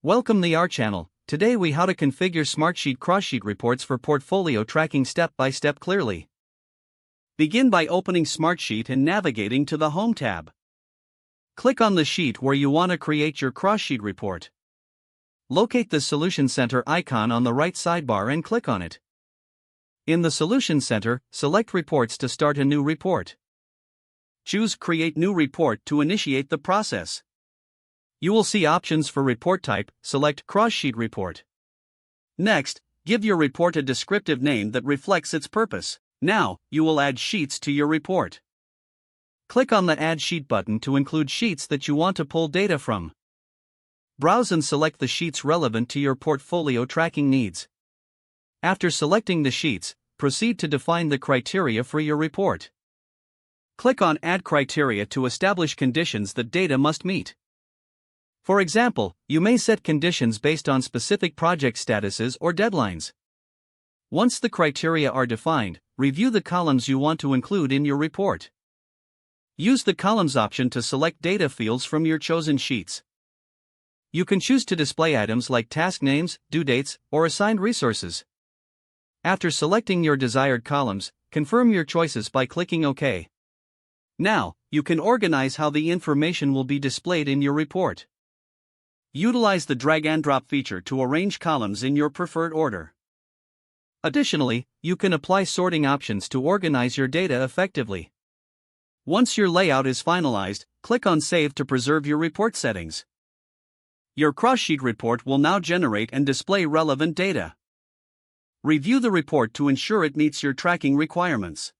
Welcome to our channel. Today we how to configure Smartsheet cross-sheet reports for portfolio tracking step by step clearly. Begin by opening Smartsheet and navigating to the Home tab. Click on the sheet where you want to create your cross-sheet report. Locate the Solution Center icon on the right sidebar and click on it. In the Solution Center, select Reports to start a new report. Choose Create New Report to initiate the process. You will see options for report type. Select Cross-Sheet Report. Next, give your report a descriptive name that reflects its purpose. Now, you will add sheets to your report. Click on the Add Sheet button to include sheets that you want to pull data from. Browse and select the sheets relevant to your portfolio tracking needs. After selecting the sheets, proceed to define the criteria for your report. Click on Add Criteria to establish conditions that data must meet. For example, you may set conditions based on specific project statuses or deadlines. Once the criteria are defined, review the columns you want to include in your report. Use the Columns option to select data fields from your chosen sheets. You can choose to display items like task names, due dates, or assigned resources. After selecting your desired columns, confirm your choices by clicking OK. Now, you can organize how the information will be displayed in your report. Utilize the drag and drop feature to arrange columns in your preferred order. Additionally, you can apply sorting options to organize your data effectively. Once your layout is finalized, click on Save to preserve your report settings. Your cross-sheet report will now generate and display relevant data. Review the report to ensure it meets your tracking requirements.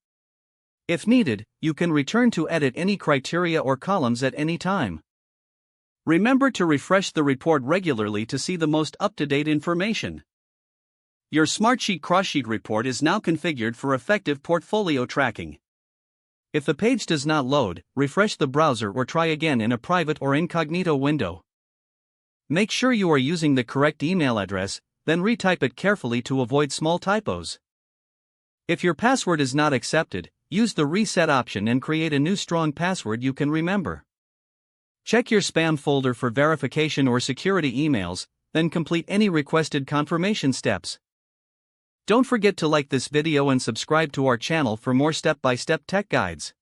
If needed, you can return to edit any criteria or columns at any time. Remember to refresh the report regularly to see the most up-to-date information. Your Smartsheet cross-sheet report is now configured for effective portfolio tracking. If the page does not load, refresh the browser or try again in a private or incognito window. Make sure you are using the correct email address, then retype it carefully to avoid small typos. If your password is not accepted, use the Reset option and create a new strong password you can remember. Check your spam folder for verification or security emails, then complete any requested confirmation steps. Don't forget to like this video and subscribe to our channel for more step-by-step tech guides.